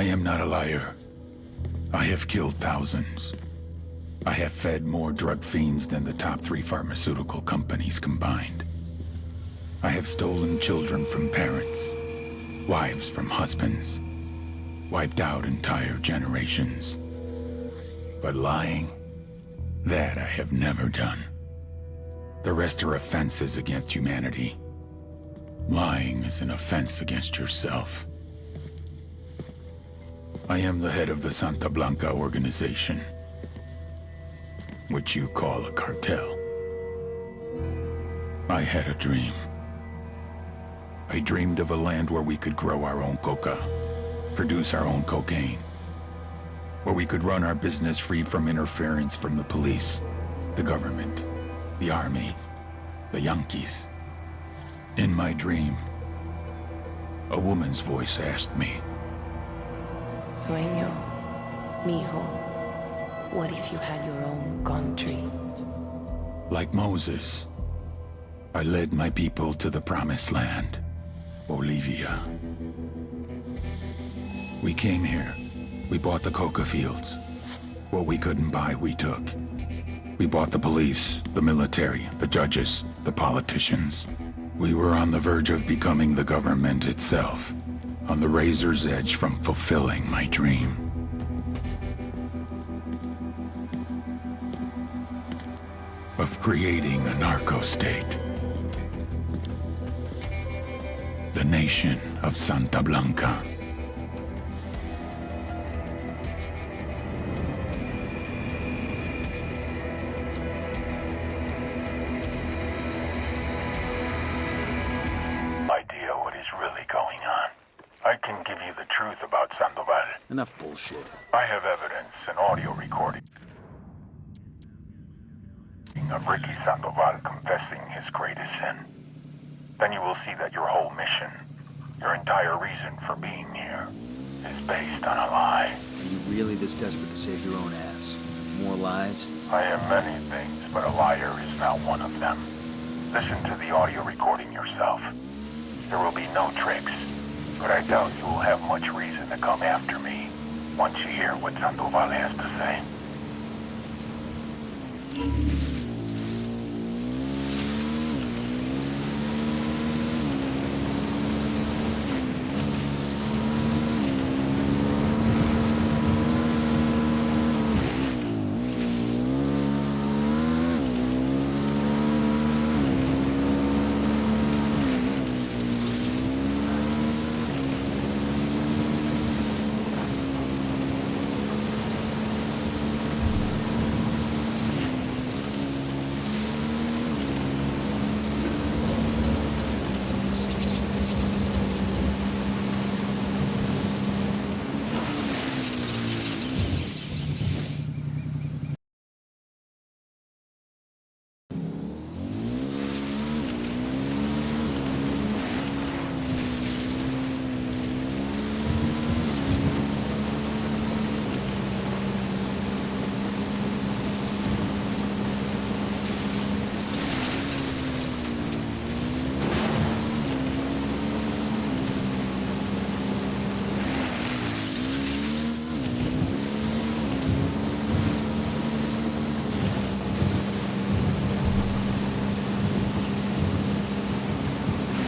am not a liar. I have killed thousands. I have fed more drug fiends than the top 3 pharmaceutical companies combined. I have stolen children from parents, wives from husbands, wiped out entire generations. But lying, that I have never done. The rest are offenses against humanity. Lying is an offense against yourself. I am the head of the Santa Blanca organization, which you call a cartel. I had a dream. I dreamed of a land where we could grow our own coca, produce our own cocaine, where we could run our business free from interference from the police, the government, the army, the Yankees. In my dream, a woman's voice asked me, Sueño, mijo, what if you had your own country? Like Moses, I led my people to the promised land, Bolivia. We came here. We bought the coca fields. What we couldn't buy, we took. We bought the police, the military, the judges, the politicians. We were on the verge of becoming the government itself, on the razor's edge from fulfilling my dream. Of creating a narco-state. The nation of Santa Blanca. Idea what is really going on. I can give you the truth about Sandoval. Enough bullshit. I have evidence, an audio recording of Ricky Sandoval confessing his greatest sin. Then you will see that your whole mission, your entire reason for being here, is based on a lie. Are you really this desperate to save your own ass? More lies? I am many things, but a liar is not one of them. Listen to the audio recording yourself. There will be no tricks, but I doubt you will have much reason to come after me once you hear what Sandoval has to say.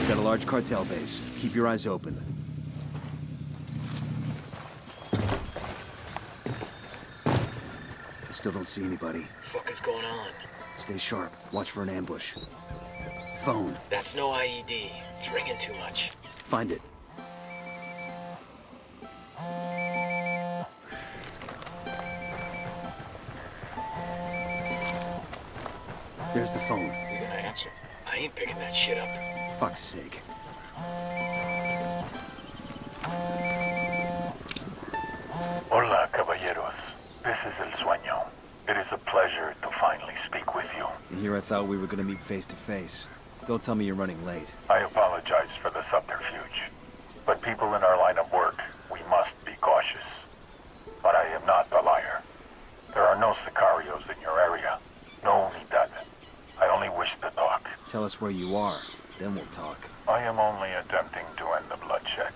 Got a large cartel base. Keep your eyes open. Still don't see anybody. Fuck is going on? Stay sharp. Watch for an ambush. Phone. That's no IED. It's ringing too much. Find it. There's the phone. You gonna answer? I ain't picking that shit up. Fuck's sake. Hola, caballeros. This is El Sueño. It is a pleasure to finally speak with you. And here I thought we were gonna meet face to face. Don't tell me you're running late. I apologize for the subterfuge. But people in our line of work, we must be cautious. But I am not the liar. There are no sicarios in your area. No unidad. I only wish to talk. Tell us where you are, then we'll talk. I am only attempting to end the bloodshed.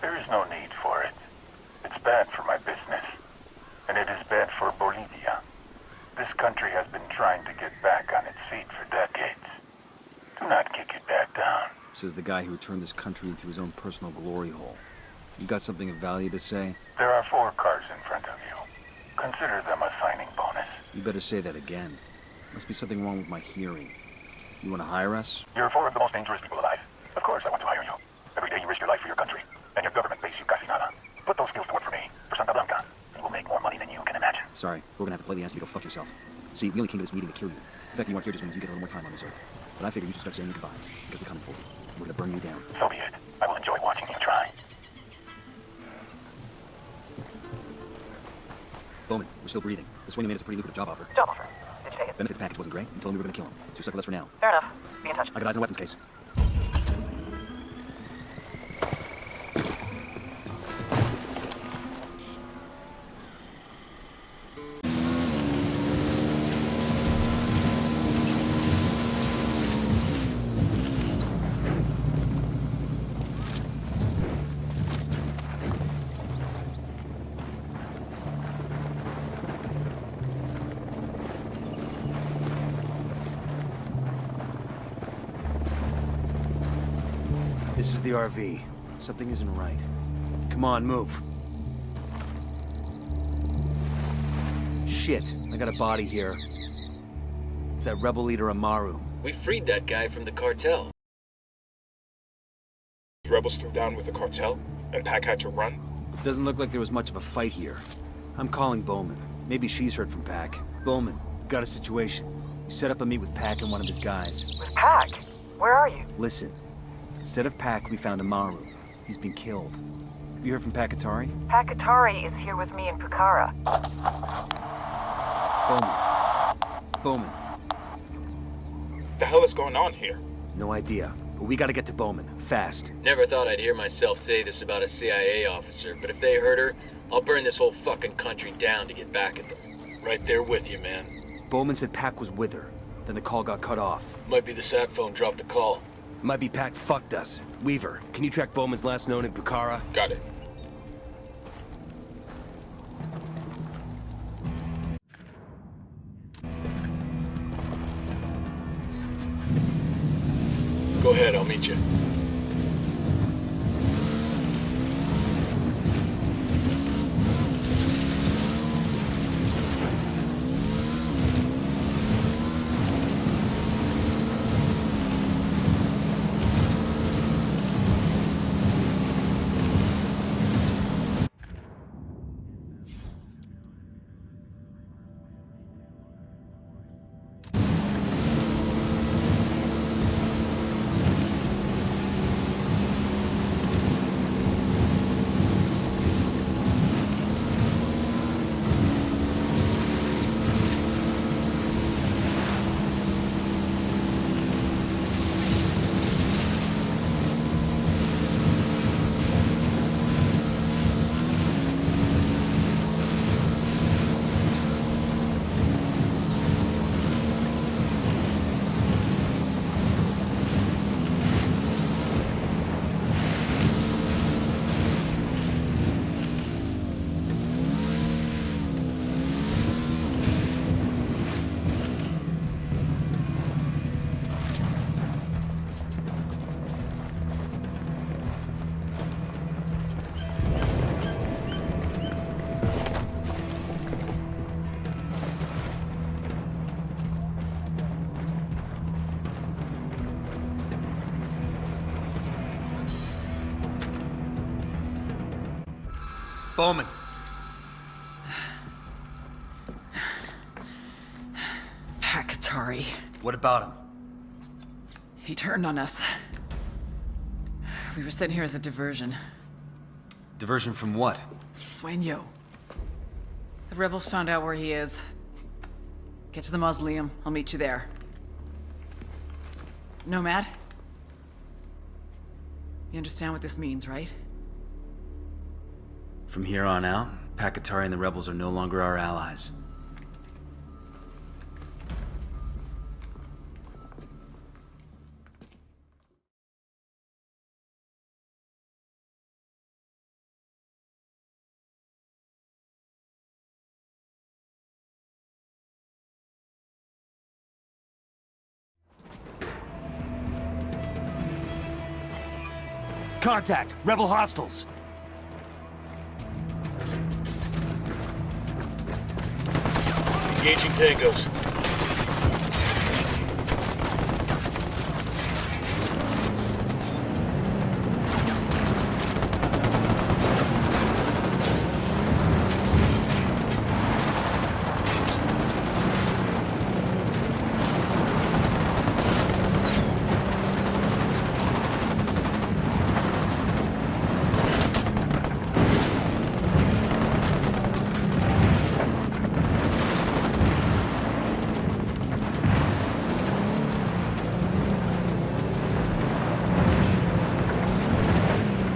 There is no need for it. It's bad for my business, and it is bad for Bolivia. This country has been trying to get back on its feet for decades. Do not kick it back down. Says the guy who turned this country into his own personal glory hole. You got something of value to say? There are 4 cars in front of you. Consider them a signing bonus. You better say that again. Must be something wrong with my hearing. You want to hire us? You're 4 of the most dangerous people alive. Of course I want to hire you. Every day you risk your life for your country, and your government pays you casi nada. Put those skills to work for me, for Santa Blanca, and we'll make more money than you can imagine. Sorry, we're gonna have to play the answer you go fuck yourself. See, we only came to this meeting to kill you. The fact that you aren't here just means you get a little more time on this earth. But I figured you just start saying your goodbyes, because we're coming for you. We're gonna burn you down. So be it. I will enjoy watching you try. Bowman, we're still breathing. The swing made us a pretty lucrative job offer. Job offer. Did you take it? Benefit package wasn't great. You told me we were gonna kill him. So you're stuck with us for now. Fair enough. Be in touch. I got eyes on the weapons case. This is the RV. Something isn't right. Come on, move. Shit, I got a body here. It's that rebel leader Amaru. We freed that guy from the cartel. Rebels threw down with the cartel, and Pac had to run. Doesn't look like there was much of a fight here. I'm calling Bowman. Maybe she's heard from Pac. Bowman, got a situation. You set up a meet with Pac and one of his guys. With Pac? Where are you? Listen, instead of Pac, we found Amaru. He's been killed. Have you heard from Pac Atari? Pac Atari is here with me in Pucara. Bowman. Bowman. The hell is going on here? No idea, but we gotta get to Bowman, fast. Never thought I'd hear myself say this about a CIA officer, but if they hurt her, I'll burn this whole fucking country down to get back at them. Right there with you, man. Bowman said Pac was with her. Then the call got cut off. Might be the sat phone dropped the call. Might be Pac fucked us. Weaver, can you track Bowman's last known in Pucara? Got it. Go ahead, I'll meet you. Bowman. Pac Atari. What about him? He turned on us. We were sent here as a diversion. Diversion from what? Sueño. The rebels found out where he is. Get to the mausoleum. I'll meet you there. Nomad? You understand what this means, right? From here on out, Pac Atari and the rebels are no longer our allies. Contact! Rebel hostiles! Engaging tangos.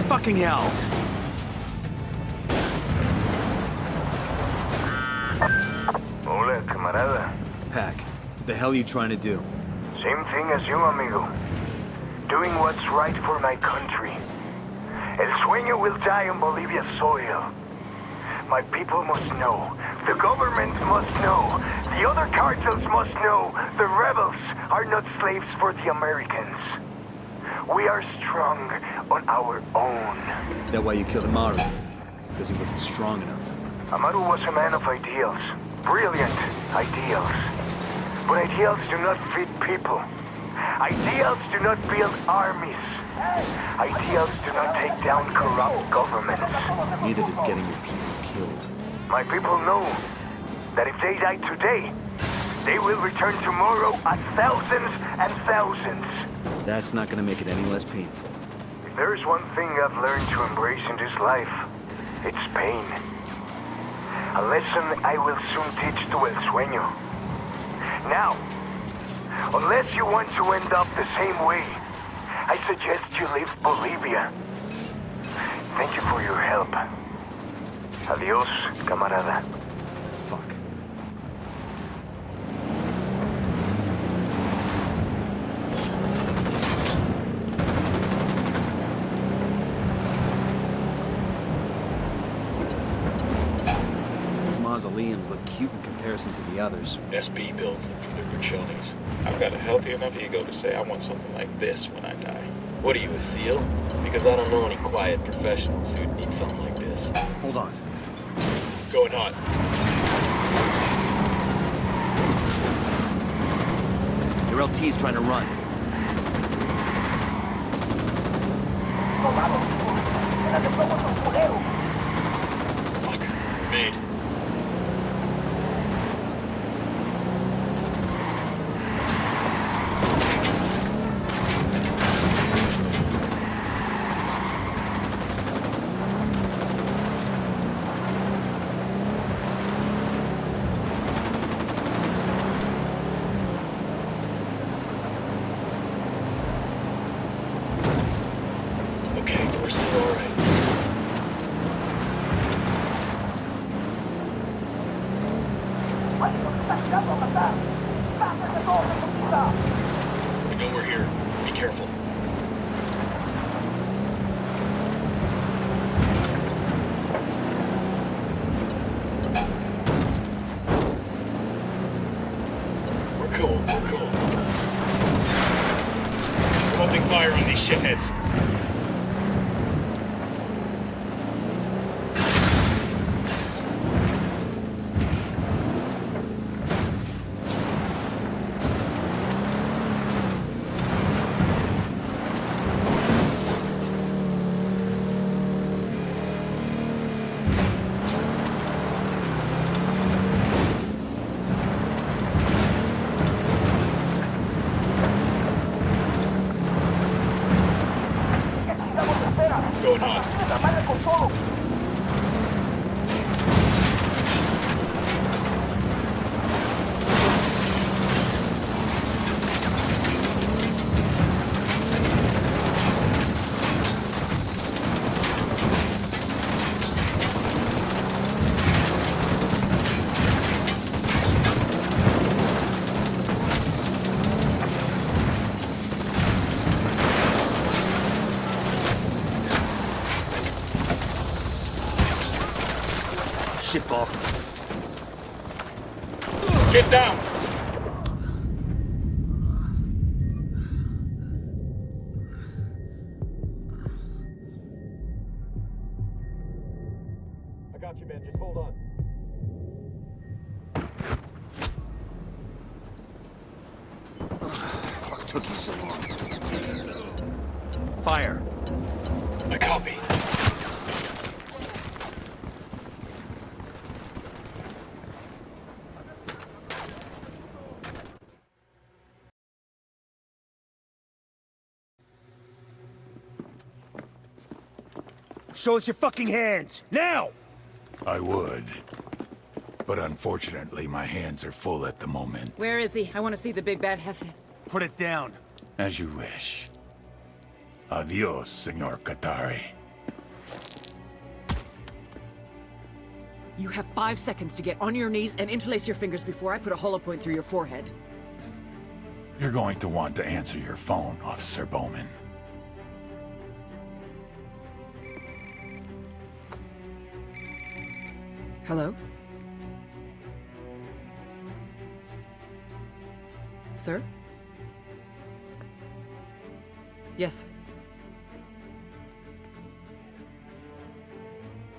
Fucking hell! Hola, camarada. Pack, what the hell are you trying to do? Same thing as you, amigo. Doing what's right for my country. El sueño will die on Bolivia's soil. My people must know. The government must know. The other cartels must know. The rebels are not slaves for the Americans. We are strong on our own. That why you killed Amaru? Because he wasn't strong enough. Amaru was a man of ideals. Brilliant ideals. But ideals do not feed people. Ideals do not build armies. Ideals do not take down corrupt governments. Neither does getting your people killed. My people know that if they die today, they will return tomorrow as thousands and thousands. That's not gonna make it any less painful. If there's one thing I've learned to embrace in this life, it's pain. A lesson I will soon teach to El Sueño. Now, unless you want to end up the same way, I suggest you leave Bolivia. Thank you for your help. Adios, camarada. Fuck. These mausoleums look cute in comparison to the others. SB builds them from the Bruchonis. I've got a healthy enough ego to say I want something like this when I die. What are you, a SEAL? Because I don't know any quiet professionals who'd need something like this. Hold on. Going on. Your LT's trying to run. Fuck. Made. Okay, we're still alright. We know we're here. Be careful. We're cool, we're cool. We're opening fire on these shitheads. Going on. Shitball. Get down! hold on. Fuck took you so long? Fire. I copy. Show us your fucking hands, now! I would. But unfortunately, my hands are full at the moment. Where is he? I want to see the big bad Jefe. Put it down. As you wish. Adios, Senor Katari. You have 5 seconds to get on your knees and interlace your fingers before I put a hollow point through your forehead. You're going to want to answer your phone, Officer Bowman. Hello? Sir? Yes.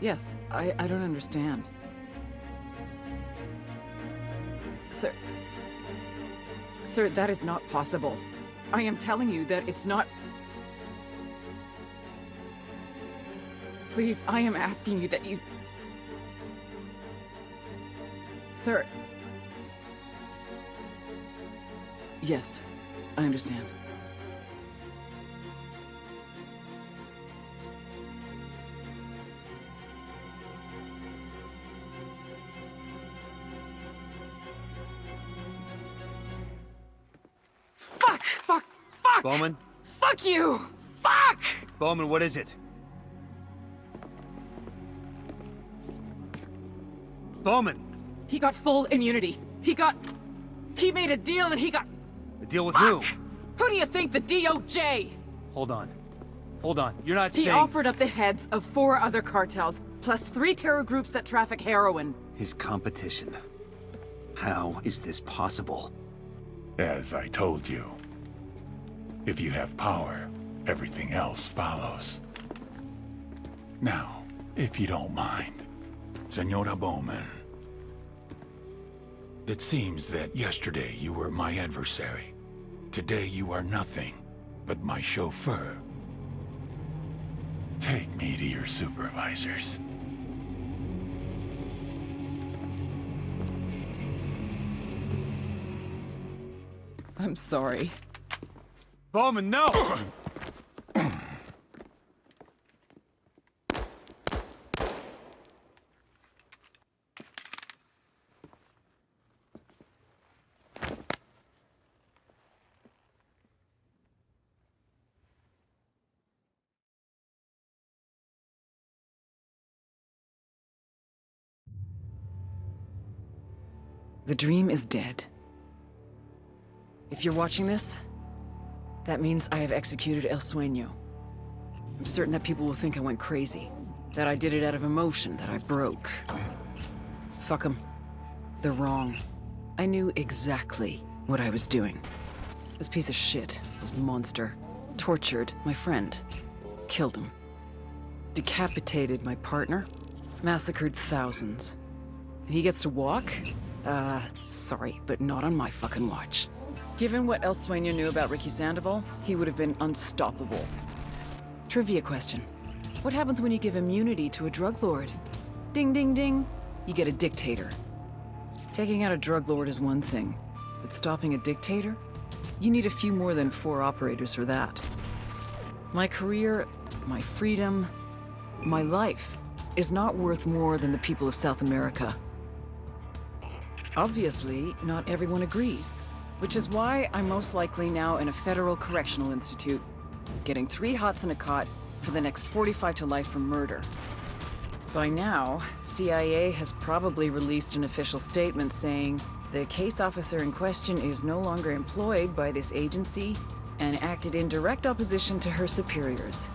Yes, I don't understand. Sir, that is not possible. I am telling you that it's not... Please, I am asking you that you... Sir... Yes, I understand. Fuck! Bowman? Fuck you! Fuck! Bowman, what is it? Bowman! He got full immunity. He made a deal and he got... A deal with who? Who do you think, the DOJ? Hold on. Hold on. You're not He saying... offered up the heads of 4 other cartels, plus 3 terror groups that traffic heroin. His competition. How is this possible? As I told you, if you have power, everything else follows. Now, if you don't mind, Senora Bowman, it seems that yesterday you were my adversary. Today you are nothing but my chauffeur. Take me to your supervisors. I'm sorry. Bowman, no! The dream is dead. If you're watching this, that means I have executed El Sueño. I'm certain that people will think I went crazy, that I did it out of emotion, that I broke. Fuck them. They're wrong. I knew exactly what I was doing. This piece of shit, this monster, tortured my friend, killed him, decapitated my partner, massacred thousands. And he gets to walk? Sorry, but not on my fucking watch. Given what El Sueño knew about Ricky Sandoval, he would have been unstoppable. Trivia question. What happens when you give immunity to a drug lord? Ding, ding, ding. You get a dictator. Taking out a drug lord is one thing, but stopping a dictator? You need a few more than 4 operators for that. My career, my freedom, my life is not worth more than the people of South America. Obviously, not everyone agrees, which is why I'm most likely now in a federal correctional institute, getting 3 hots in a cot for the next 45 to life for murder. By now, CIA has probably released an official statement saying the case officer in question is no longer employed by this agency and acted in direct opposition to her superiors.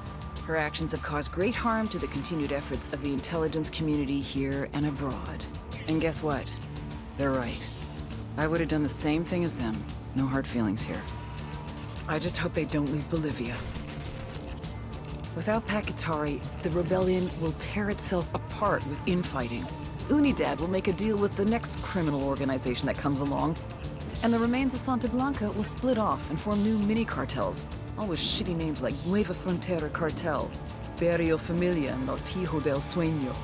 Her actions have caused great harm to the continued efforts of the intelligence community here and abroad. And guess what? They're right. I would have done the same thing as them. No hard feelings here. I just hope they don't leave Bolivia. Without Pakatari, the rebellion will tear itself apart with infighting. Unidad will make a deal with the next criminal organization that comes along, and the remains of Santa Blanca will split off and form new mini-cartels, all with shitty names like Nueva Frontera Cartel, Barrio Familia, and Los Hijos del Sueño.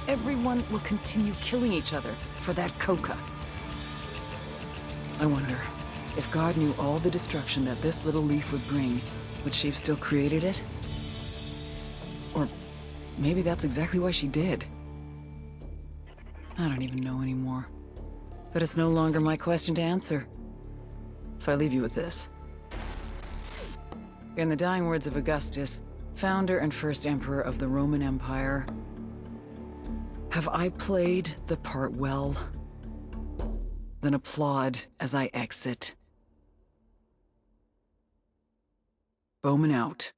Everyone will continue killing each other for that coca. I wonder, if God knew all the destruction that this little leaf would bring, would she have still created it? Or maybe that's exactly why she did. I don't even know anymore. But it's no longer my question to answer. So I leave you with this. In the dying words of Augustus, founder and first emperor of the Roman Empire, have I played the part well? Then applaud as I exit. Bowman out.